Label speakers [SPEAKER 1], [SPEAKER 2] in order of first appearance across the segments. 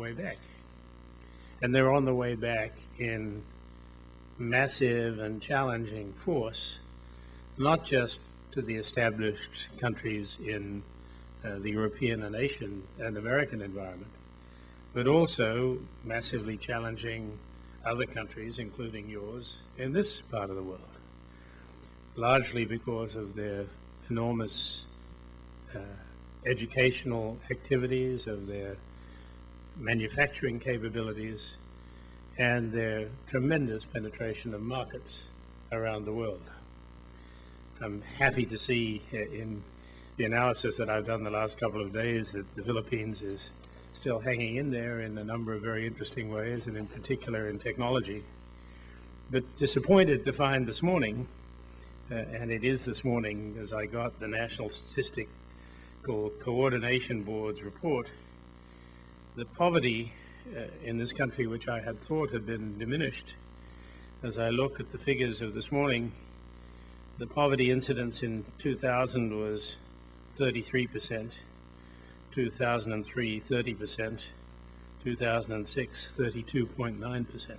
[SPEAKER 1] way back. And they're on the way back in massive and challenging force, not just to the established countries in the European and Asian and American environment, but also massively challenging other countries, including yours, in this part of the world, largely because of their enormous educational activities, of their manufacturing capabilities, and their tremendous penetration of markets around the world. I'm happy to see in the analysis that I've done the last couple of days that the Philippines is still hanging in there in a number of very interesting ways, and in particular in technology. But disappointed to find this morning, and it is this morning as I got the National Statistical Coordination Board's report, that poverty in this country, which I had thought had been diminished, as I look at the figures of this morning, the poverty incidence in 2000 was 33%, 2003 30%, 2006 32.9%.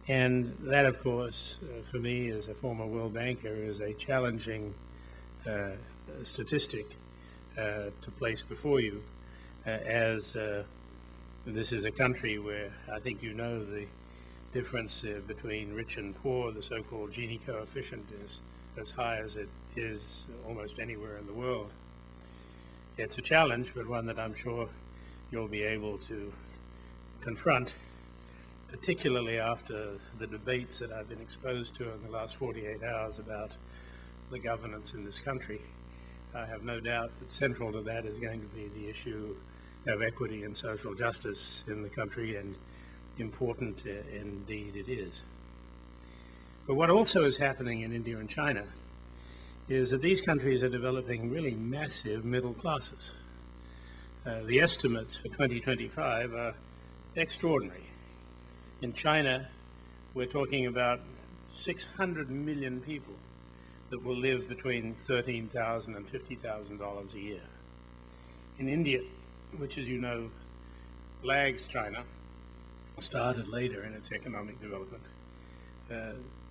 [SPEAKER 1] And that, of course, for me as a former world banker, is a challenging statistic to place before you, as this is a country where I think you know the difference between rich and poor. The so-called Gini coefficient is as high as it is almost anywhere in the world. It's a challenge, but one that I'm sure you'll be able to confront, particularly after the debates that I've been exposed to in the last 48 hours about the governance in this country. I have no doubt that central to that is going to be the issue of equity and social justice in the country, and important indeed it is. But what also is happening in India and China is that these countries are developing really massive middle classes. The estimates for 2025 are extraordinary. In China, we're talking about 600 million people that will live between $13,000 and $50,000 a year. In India, which, as you know, lags China, started later in its economic development,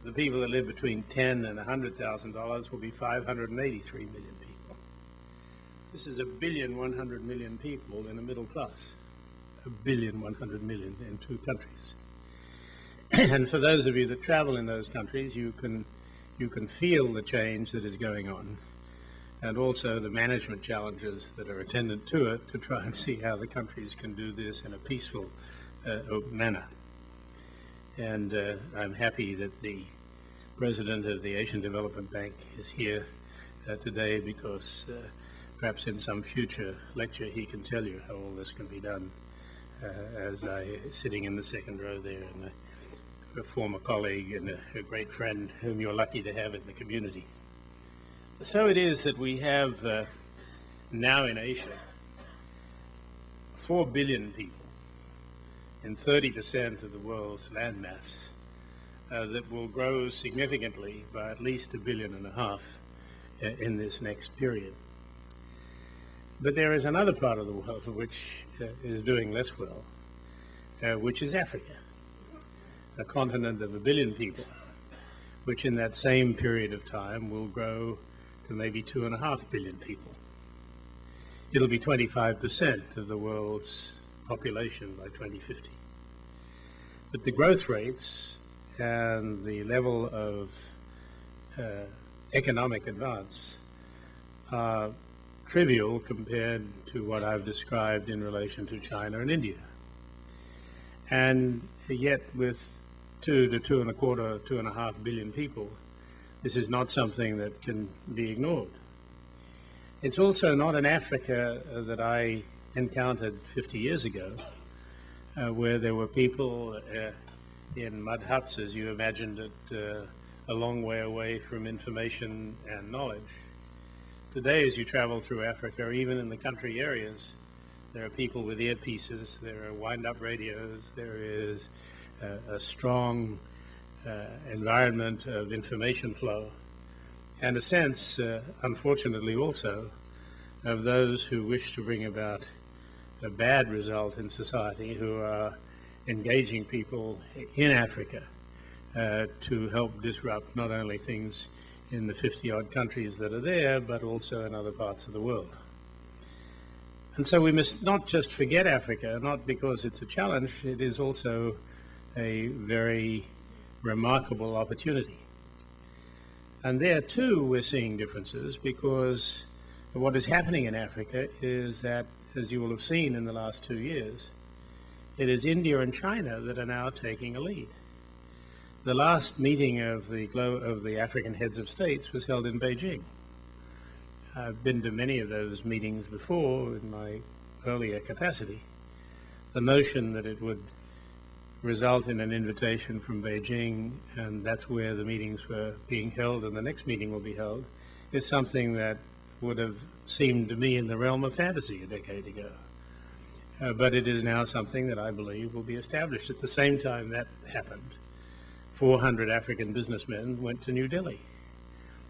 [SPEAKER 1] the people that live between $10,000 and $100,000 will be 583 million people. This is 1,100,000,000 people in a middle class, 1,100,000,000 in two countries. And for those of you that travel in those countries, you can feel the change that is going on, and also the management challenges that are attendant to it, to try and see how the countries can do this in a peaceful manner. And I'm happy that the president of the Asian Development Bank is here today, because perhaps in some future lecture he can tell you how all this can be done, as I sitting in the second row there, and a former colleague and a great friend whom you're lucky to have in the community. So it is that we have now in Asia 4 billion people in 30% of the world's landmass that will grow significantly by at least 1.5 billion in this next period. But there is another part of the world which is doing less well, which is Africa, a continent of 1 billion people, which in that same period of time will grow to maybe 2.5 billion people. It'll be 25% of the world's population by 2050. But the growth rates and the level of economic advance are trivial compared to what I've described in relation to China and India. And yet with 2 to 2.25, 2.5 billion people, this is not something that can be ignored. It's also not an Africa that I encountered 50 years ago, where there were people in mud huts, as you imagined it, a long way away from information and knowledge. Today, as you travel through Africa, or even in the country areas, there are people with earpieces, there are wind-up radios, there is a strong environment of information flow, and a sense, unfortunately also, of those who wish to bring about a bad result in society, who are engaging people in Africa to help disrupt not only things in the 50-odd countries that are there, but also in other parts of the world. And so we must not just forget Africa, not because it's a challenge, it is also a very remarkable opportunity. And there too we're seeing differences, because what is happening in Africa is that, as you will have seen in the last 2 years, it is India and China that are now taking a lead. The last meeting of the African heads of states was held in Beijing. I've been to many of those meetings before in my earlier capacity. The notion that it would result in an invitation from Beijing, and that's where the meetings were being held and the next meeting will be held, is something that would have seemed to me in the realm of fantasy a decade ago. But it is now something that I believe will be established. At the same time that happened, 400 African businessmen went to New Delhi,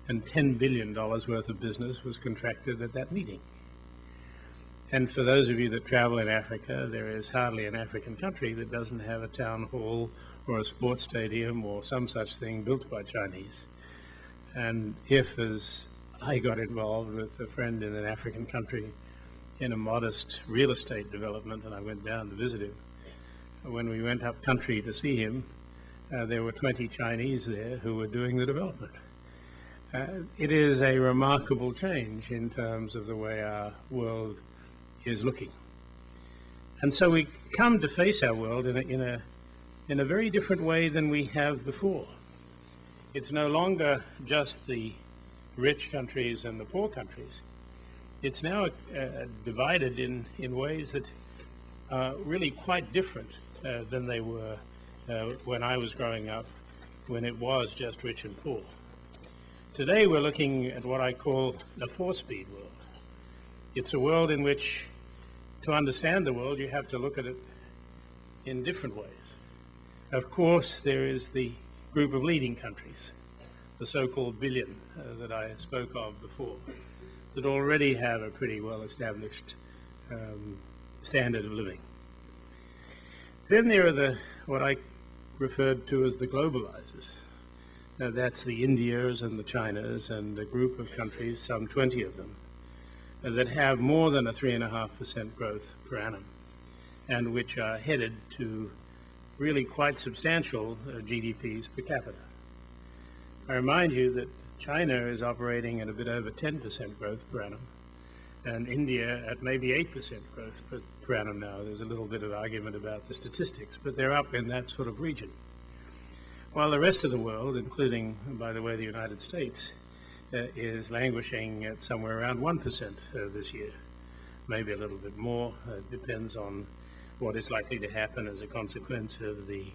[SPEAKER 1] and $10 billion worth of business was contracted at that meeting. And for those of you that travel in Africa, there is hardly an African country that doesn't have a town hall or a sports stadium or some such thing built by Chinese. And if, as I got involved with a friend in an African country in a modest real estate development, and I went down to visit him, when we went up country to see him, there were 20 Chinese there who were doing the development. It is a remarkable change in terms of the way our world is looking. And so we come to face our world in a very different way than we have before. It's no longer just the rich countries and the poor countries. It's now divided in ways that are really quite different than they were when I was growing up, when it was just rich and poor. Today we're looking at what I call a four-speed world. It's a world in which, to understand the world, you have to look at it in different ways. Of course, there is the group of leading countries, the so-called billion that I spoke of before, that already have a pretty well-established standard of living. Then there are what I referred to as the globalizers. That's the Indias and the Chinas and a group of countries, some 20 of them, that have more than a 3.5% growth per annum, and which are headed to really quite substantial GDPs per capita. I remind you that China is operating at a bit over 10% growth per annum, and India at maybe 8% growth per annum now. There's a little bit of argument about the statistics, but they're up in that sort of region. While the rest of the world, including, by the way, the United States, is languishing at somewhere around 1% this year, maybe a little bit more. Depends on what is likely to happen as a consequence of the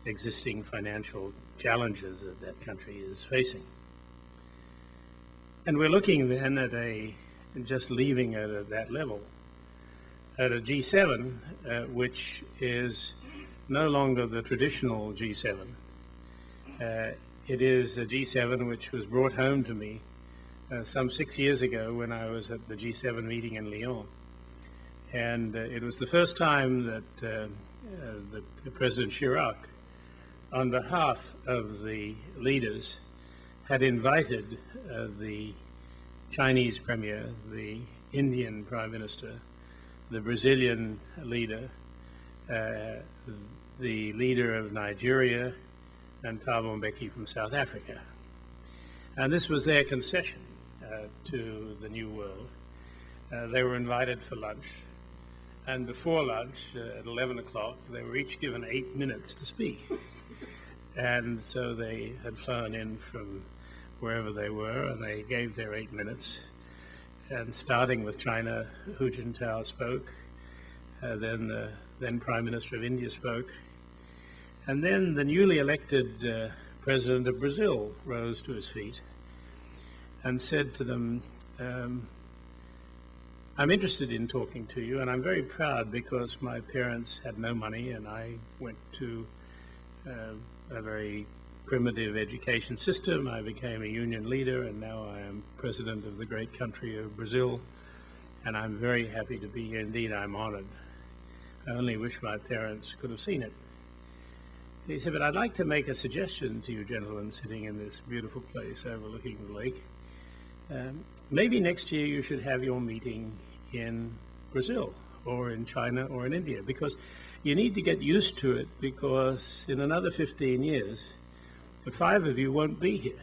[SPEAKER 1] existing financial challenges that that country is facing. And we're looking then at just leaving it at that level, at a G7, which is no longer the traditional G7. It is a G7 which was brought home to me some 6 years ago when I was at the G7 meeting in Lyon. And it was the first time that President Chirac, on behalf of the leaders, had invited the Chinese Premier, the Indian Prime Minister, the Brazilian leader, the leader of Nigeria, and Thabo Mbeki from South Africa. And this was their concession to the New World. They were invited for lunch, and before lunch, at 11 o'clock, they were each given 8 minutes to speak. And so they had flown in from wherever they were, and they gave their 8 minutes. And starting with China, Hu Jintao spoke, then Prime Minister of India spoke, and then the newly elected President of Brazil rose to his feet and said to them, I'm interested in talking to you, and I'm very proud because my parents had no money and I went to a very primitive education system. I became a union leader, and now I am president of the great country of Brazil. and I'm very happy to be here. Indeed, I'm honored. I only wish my parents could have seen it. He said, but I'd like to make a suggestion to you gentlemen sitting in this beautiful place overlooking the lake. Maybe next year you should have your meeting in Brazil or in China or in India, because you need to get used to it, because in another 15 years, the 5 of you won't be here.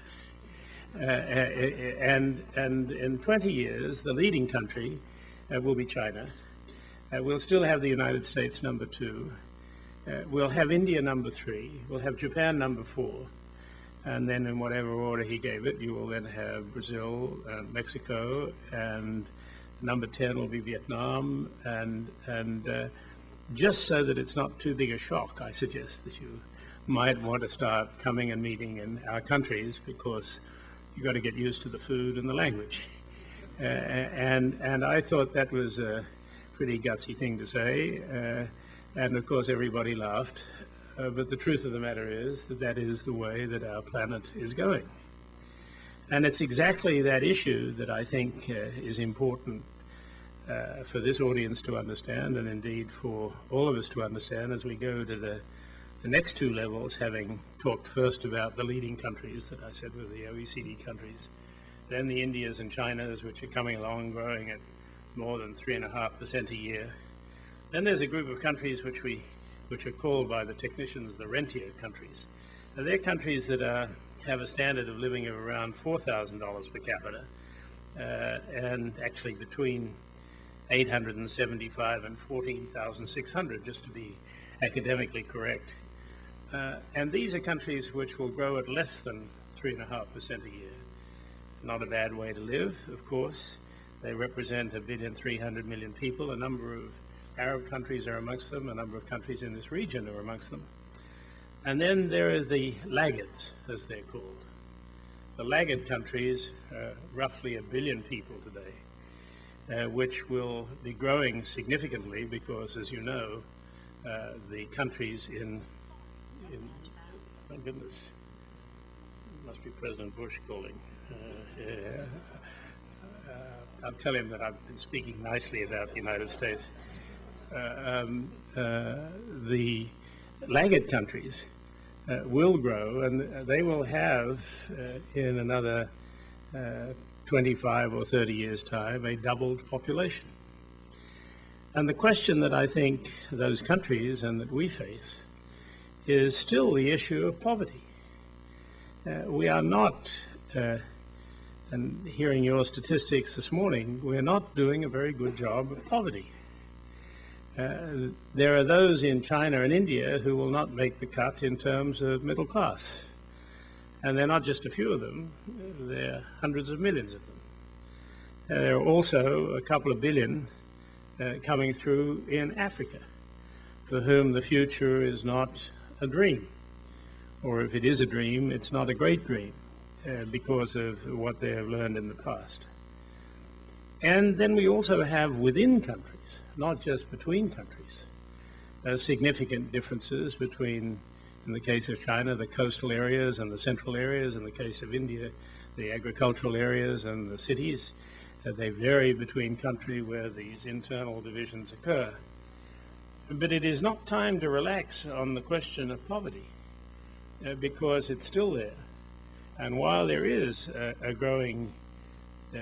[SPEAKER 1] And in 20 years, the leading country will be China. We'll still have the United States number 2. We'll have India number 3. We'll have Japan number 4. And then in whatever order he gave it, you will then have Brazil, Mexico, and number 10 will be Vietnam. And just so that it's not too big a shock, I suggest that you might want to start coming and meeting in our countries, because you've got to get used to the food and the language. And I thought that was a pretty gutsy thing to say. And of course everybody laughed. But the truth of the matter is that that is the way that our planet is going. And it's exactly that issue that I think is important for this audience to understand, and indeed for all of us to understand as we go to the next 2 levels, having talked first about the leading countries that I said were the OECD countries, then the Indias and Chinas, which are coming along growing at more than 3.5% a year. Then there's a group of countries which are called by the technicians the rentier countries. Now, they're countries that have a standard of living of around $4,000 per capita, and actually between $875 and $14,600, just to be academically correct. And these are countries which will grow at less than 3.5% a year. Not a bad way to live, of course. They represent 1,300,000,000 people. A number of Arab countries are amongst them. A number of countries in this region are amongst them. And then there are the laggards, as they're called. The laggard countries, roughly 1 billion people today, which will be growing significantly because, as you know, the countries in my goodness, must be President Bush calling. I'll tell him that I've been speaking nicely about the United States. The laggard countries will grow, and they will have, in another 25 or 30 years' time, a doubled population. And the question that I think those countries and that we face is still the issue of poverty. We are not, and hearing your statistics this morning, we're not doing a very good job of poverty. There are those in China and India who will not make the cut in terms of middle class. And they're not just a few of them, there are hundreds of millions of them. There are also a couple of billion coming through in Africa, for whom the future is not a dream. Or if it is a dream, it's not a great dream because of what they have learned in the past. And then we also have within countries, not just between countries, significant differences between, in the case of China, the coastal areas and the central areas. In the case of India, the agricultural areas and the cities. They vary between country where these internal divisions occur. But it is not time to relax on the question of poverty, because it's still there. And while there is a growing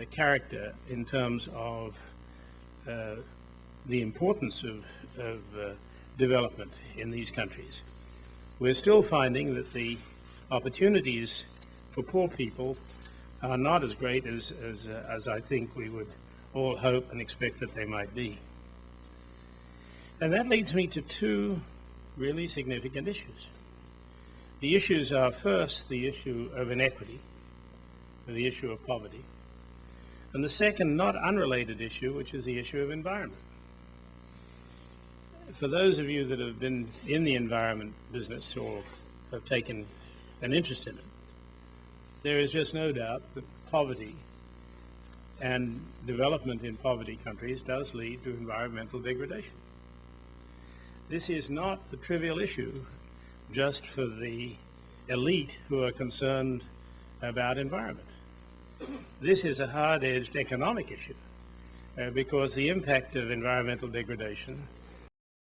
[SPEAKER 1] character in terms of the importance of development in these countries, we're still finding that the opportunities for poor people are not as great as I think we would all hope and expect that they might be. And that leads me to 2 really significant issues. The issues are, first, the issue of inequity, the issue of poverty, and the second, not unrelated issue, which is the issue of environment. For those of you that have been in the environment business or have taken an interest in it, there is just no doubt that poverty and development in poverty countries does lead to environmental degradation. This is not the trivial issue just for the elite who are concerned about environment. This is a hard-edged economic issue because the impact of environmental degradation